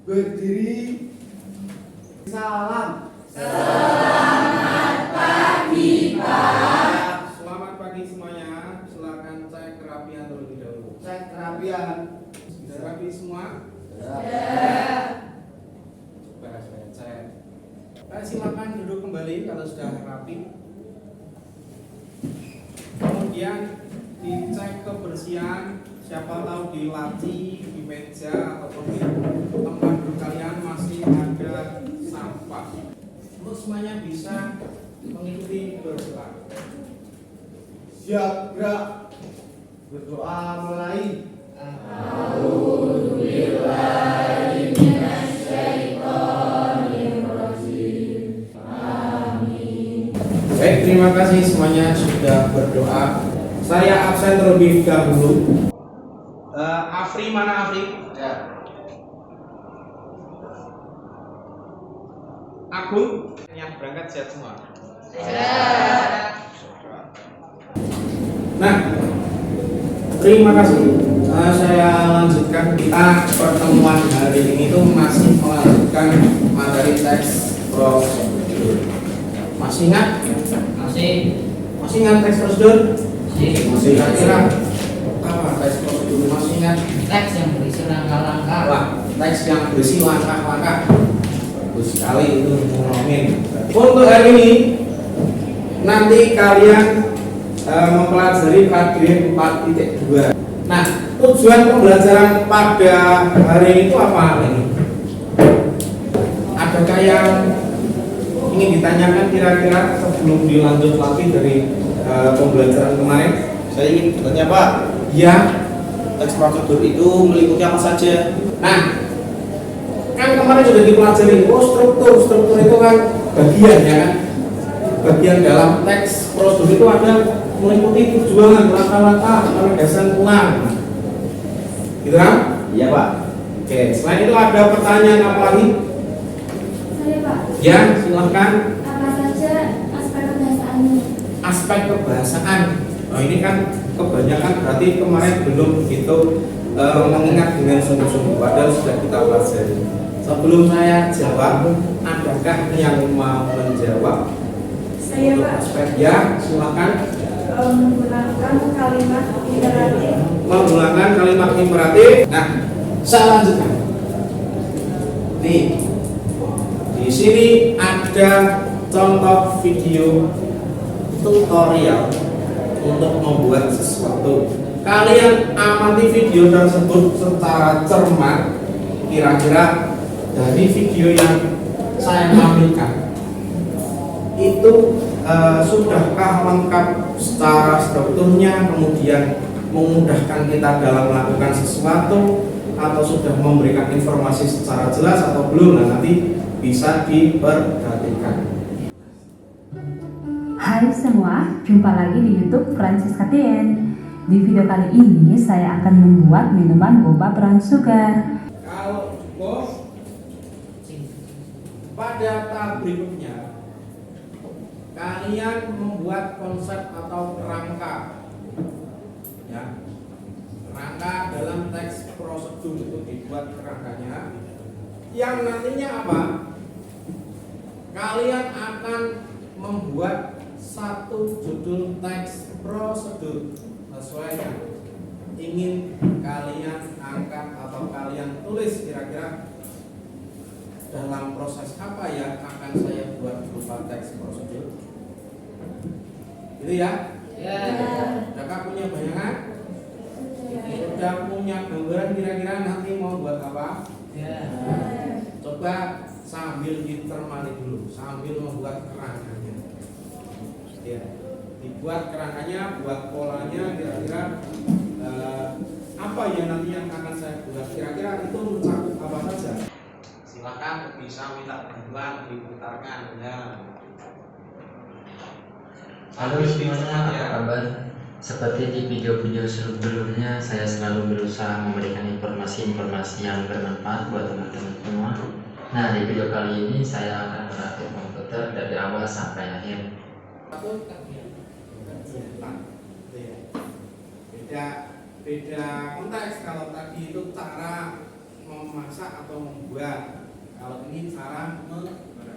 Berdiri. Salam. Selamat pagi, Pak. Selamat pagi semuanya. Silakan cek kerapian terlebih dahulu. Cek kerapian. Sudah rapi semua? Sudah. Coba saya cek. Silakan duduk kembali kalau sudah rapi. Kemudian dicek kebersihan. Siapa tahu di laci, di meja ataupun di tempat duduk kalian masih ada sampah. Untuk semuanya bisa mengikuti berdoa. Siap gerak. Berdoa mulai. Baik, terima kasih semuanya sudah berdoa. Saya absen terlebih dahulu. Afri mana Afri? Ya. Agung yang berangkat sehat semua. Nah, terima kasih. Saya lanjutkan, kita pertemuan hari ini itu masih melanjutkan materi teks prosedur. Masih ingat? Masih ingat teks prosedur? Masih kira-kira apa teks prosedur? Masih ingat? Teks yang berisi langkah-langkah. Wah, teks yang berisi langkah-langkah. Bagus sekali itu ngomongin. Untuk hari ini nanti kalian mempelajari KGM 4.2. Nah, tujuan pembelajaran pada hari ini itu apa ini? Adakah yang ingin ditanyakan kira-kira sebelum dilanjut lagi dari pembelajaran kemarin? Saya ingin bertanya Pak, Ya. teks prosedur itu meliputi apa saja? Nah, kan kemarin sudah dipelajari, struktur itu kan bagian ya kan? Bagian dalam teks prosedur itu ada meliputi tujuan, langkah-langkah, penegasan ulang. Gitu kan? Iya Pak. Oke, selain itu ada pertanyaan apa lagi? Saya Pak, Ya, silahkan. apa saja aspek kebahasaannya? Aspek kebahasaan. Oh, ini kan kebanyakan berarti kemarin belum begitu mengingat dengan sungguh-sungguh, padahal sudah kita pelajari. Sebelum saya jawab, adakah yang mau menjawab? Saya Untuk Pak, aspek ya, silakan. menggunakan kalimat imperatif. Menggunakan kalimat imperatif. Nah, saya lanjutkan. Nih, di sini ada contoh video tutorial untuk membuat sesuatu. Kalian amati video tersebut secara cermat. Kira-kira dari video yang saya tampilkan itu sudahkah lengkap secara strukturnya, kemudian memudahkan kita dalam melakukan sesuatu, atau sudah memberikan informasi secara jelas atau belum? Nah, nanti bisa diperhatikan. Hai semua, jumpa lagi di YouTube Francis KTN. Di video kali ini saya akan membuat minuman boba brown sugar. Kalau cukup, pada tahap berikutnya kalian membuat konsep atau rangka, ya, rangka dalam teks prosedur itu dibuat rangkanya, yang nantinya apa? Kalian akan membuat satu judul teks prosedur sesuai yang ingin kalian angkat atau kalian tulis. Kira-kira dalam proses apa yang akan saya buat berupa teks prosedur? Gitu ya? Sudah punya bayangan? Sudah punya gambaran kira-kira nanti mau buat apa? Coba sambil dicermati dulu, sambil membuat kerangkanya. Ya, dibuat kerangkanya, buat polanya, kira-kira apa ya nanti yang akan saya buat? Kira-kira itu mencakup apa saja? Silakan bisa minta bantuan, diputarkan ya. Halo semuanya, apa kabar? Seperti di video-video sebelumnya, saya selalu berusaha memberikan informasi-informasi yang bermanfaat buat teman-teman semua. Nah, di video kali ini saya akan merakit komputer dari awal sampai akhir. Beda konteks. Kalau tadi itu cara memasak atau membuat. Kalau ini cara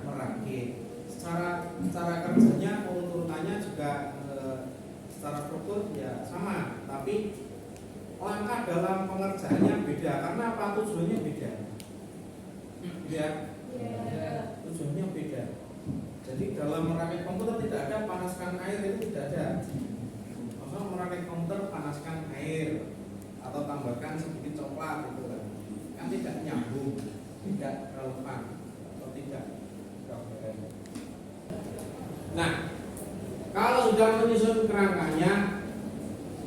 merakit. Cara kerjanya, urutannya juga secara struktur ya sama, tapi langkah dalam pengerjaannya beda. Karena apa? Tujuannya beda. Ya, tujuannya beda. Jadi dalam merakit komputer tidak ada panaskan air, itu tidak ada. Maksudnya merakit komputer panaskan air atau tambahkan sedikit coklat gitu kan tidak nyambung, tidak relevan atau tidak coherent. Nah, kalau sudah menyusun kerangkanya,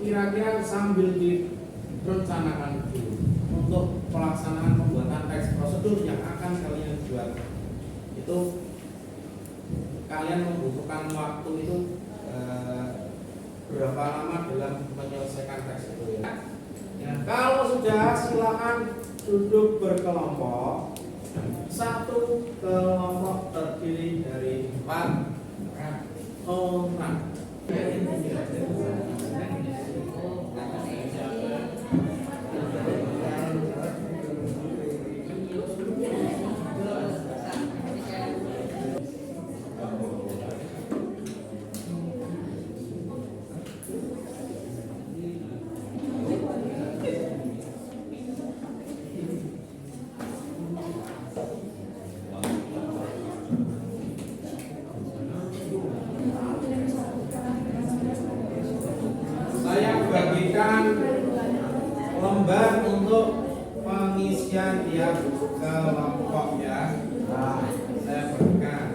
kira-kira sambil direncanakan dulu untuk pelaksanaan pembuatan teks prosedur yang akan kalian buat. Itu kalian membutuhkan waktu itu berapa lama dalam menyelesaikan teks itu ya. Kalau sudah, silakan duduk berkelompok. Satu kelompok terdiri dari 4 orang. Lembar untuk pengisian tiap kelompok ya. Saya berikan.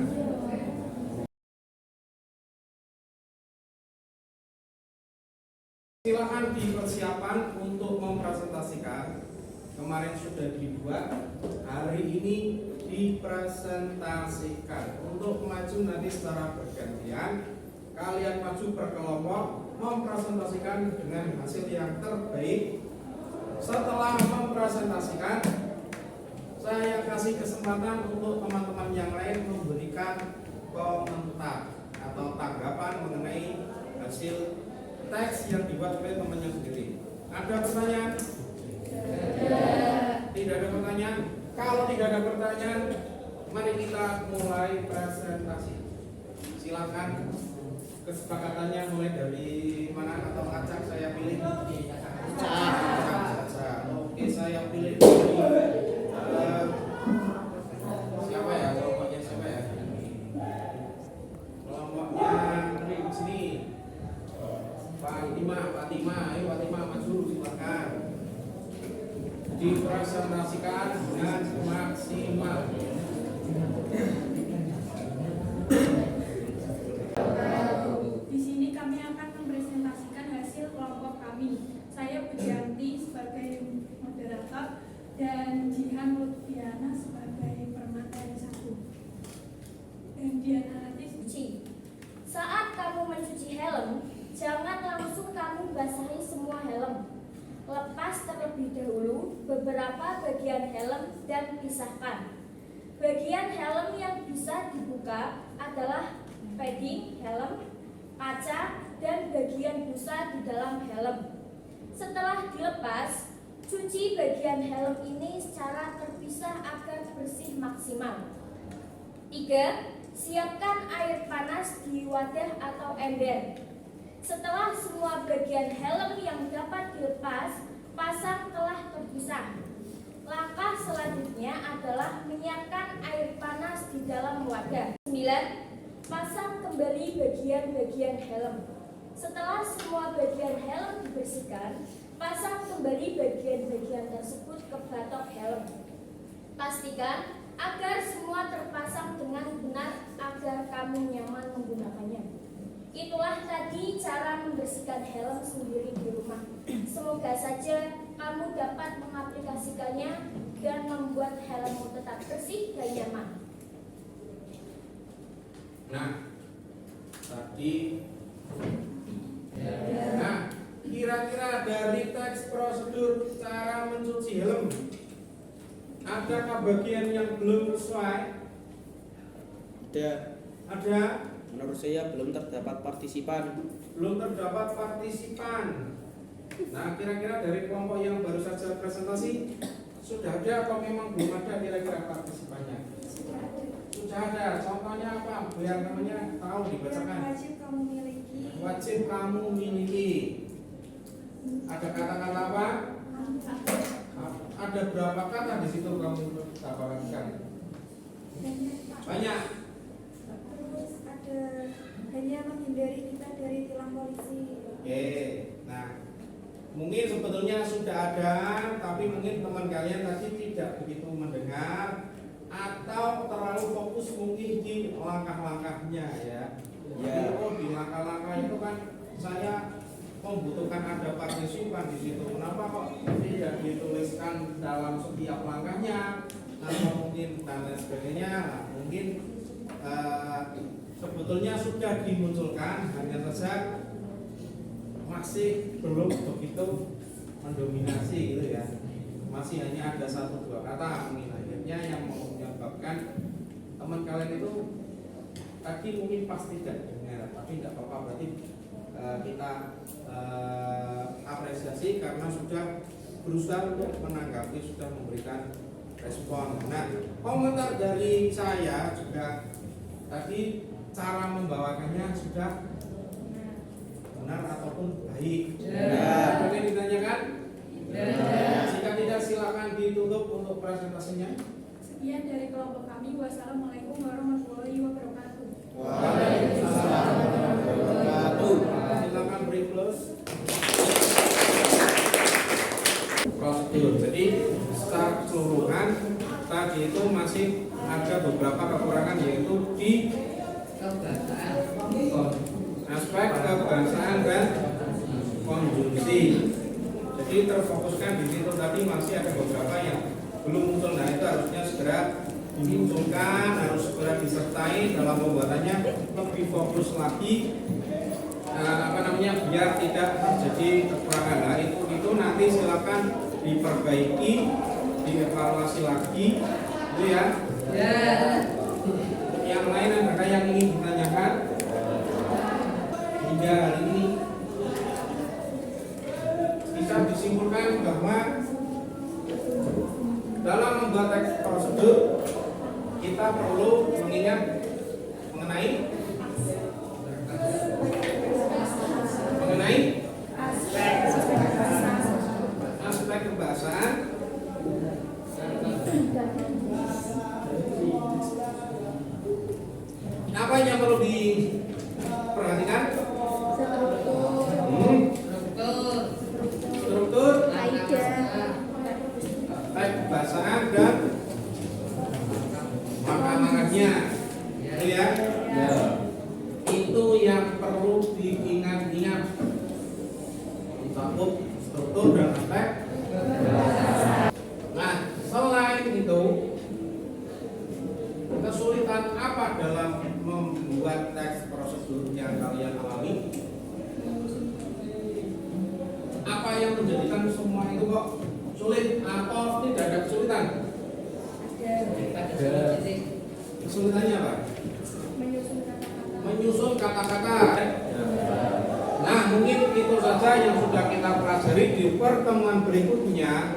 Silakan dipersiapkan untuk mempresentasikan. Kemarin sudah dibuat, hari ini dipresentasikan. Untuk maju nanti secara bergantian, kalian maju berkelompok mempresentasikan dengan hasil yang terbaik. Setelah mempresentasikan, saya kasih kesempatan untuk teman-teman yang lain memberikan komentar atau tanggapan mengenai hasil teks yang dibuat oleh temannya sendiri. Ada pertanyaan? Tidak ada pertanyaan? Kalau tidak ada pertanyaan, mari kita mulai presentasi. Silakan, kesepakatannya mulai dari mana atau acak saya pilih? Oke, saya pilih siapa ya? Kelompoknya siapa ya? Kelompoknya di sini. Fatima, ayo Fatima maju, silakan. Dipresentasikan dengan maksimal. Di sini kami akan mempresentasikan hasil kelompok kami. Saya Pujianti sebagai moderator dan Jihan Lutfiana sebagai permateri 1. Dan Diana nanti Cuci. Saat kamu mencuci helm, jangan langsung kamu basahi semua helm. Lepas terlebih dahulu beberapa bagian helm dan pisahkan. Bagian helm yang bisa dibuka adalah padding helm, kaca, dan bagian busa di dalam helm. Setelah dilepas, cuci bagian helm ini secara terpisah agar bersih maksimal. 3. Siapkan air panas di wadah atau ember. Setelah semua bagian helm yang dapat dilepas, pasang telah terpisah. Langkah selanjutnya adalah menyiapkan air panas di dalam wadah. 9. Pasang kembali bagian-bagian helm. Setelah semua bagian helm dibersihkan, pasang kembali bagian-bagian tersebut ke batok helm. Pastikan agar semua terpasang dengan benar agar kamu nyaman menggunakannya. Itulah tadi cara membersihkan helm sendiri di rumah. Semoga saja kamu dapat mengaplikasikannya dan membuat helmmu tetap bersih dan nyaman. Nah, tadi nah, kira-kira dari teks prosedur cara mencuci helm, adakah bagian yang belum sesuai? Ada. Menurut saya belum terdapat partisipan. Belum terdapat partisipan. Nah, kira-kira dari kelompok yang baru saja presentasi Sudah ada atau memang belum ada kira-kira partisipannya? Sudah ada. Contohnya apa? Biar namanya tahu dibacakan. Wajib kamu miliki. Wajib kamu miliki. Ada kata-kata apa? Ada berapa kata di situ kamu dapatkan? Banyak. Terus ada hanya menghindari kita dari tilang polisi. Oke. Nah, mungkin sebetulnya sudah ada, tapi mungkin teman kalian tadi tidak begitu mendengar atau terlalu fokus mungkin di langkah-langkahnya ya. Jadi di langkah-langkah itu kan saya membutuhkan ada partisipan di situ. Kenapa kok tidak dituliskan dalam setiap langkahnya atau mungkin dan lain sebagainya? Nah, mungkin sebetulnya sudah dimunculkan, hanya saja masih belum begitu mendominasi gitu ya. Masih hanya ada 1-2 kata mungkin akhirnya yang menyebabkan teman kalian itu tadi mungkin pas tidak dengar, tapi tidak apa-apa, berarti kita apresiasi karena sudah berusaha untuk menanggapi, sudah memberikan respon. Nah, komentar dari saya juga tadi cara membawakannya sudah benar ataupun baik. Boleh ditanyakan? Jika tidak silakan ditutup untuk presentasinya. Sekian dari kelompok kami. Wassalamualaikum warahmatullahi wabarakatuh. Waalaikumsalam warahmatullahi wabarakatuh. Silakan beri close. Prosedur. Jadi secara keseluruhan tadi itu masih ada beberapa kekurangan, yaitu di aspek kebahasaan dan konjungsi. Jadi terfokuskan di situ, tadi masih ada beberapa yang belum muncul. Nah, itu harusnya segera dimunculkan, harus segera disertai dalam pembuatannya, lebih fokus lagi biar tidak terjadi kekurangan. Nah, itu nanti silakan diperbaiki, dievaluasi lagi, itu ya. Yang lain adakah yang ingin ditanyakan hingga hari ini? Bisa disimpulkan bahwa dalam membuat teks prosedur kita perlu mengingat mengenai aspek kebahasaan, apa yang perlu diperhatikan? Struktur, teks kebahasaan dan makna-maknanya, itu ya. Itu yang perlu diingat-ingat. Cakup struktur dan aspek. Nah, selain itu, kesulitan apa dalam membuat teks prosedur yang kalian alami? Apa yang menjadikan semua itu kok sulit atau tidak ada kesulitan? Kesulitannya apa? Menyusun kata-kata. Nah, mungkin itu saja yang sudah kita pelajari. Di pertemuan berikutnya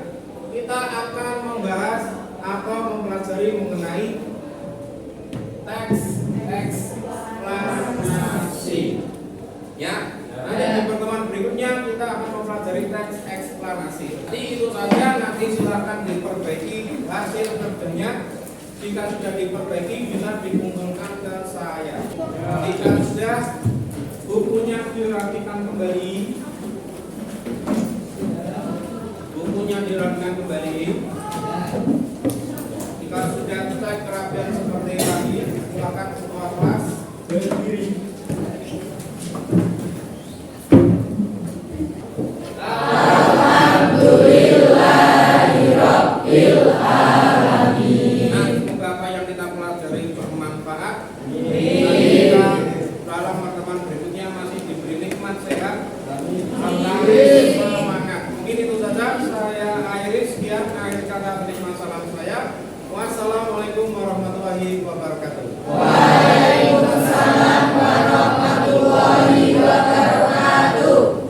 kita akan membahas atau mempelajari mengenai teks eksplanasi. Ya, nanti di pertemuan berikutnya kita akan mempelajari teks eksplanasi. Jadi itu saja, nanti silakan diperbaiki hasil kerjanya. Jika sudah diperbaiki bisa dikumpulkan ke saya. Jika sudah, bukunya dirapikan kembali. Jika sudah selesai kerapian seperti tadi, silakan ketua kelas berdiri. Alhamdulillahirabbil alamin. Nah, semoga apa yang kita pelajari bermanfaat. Dalam pertemuan berikutnya masih diberi nikmat sehat serta semangat. Mungkin itu saja. Saya akhiri, sekian akhir kata terima salam saya. Wassalamualaikum warahmatullahi wabarakatuh.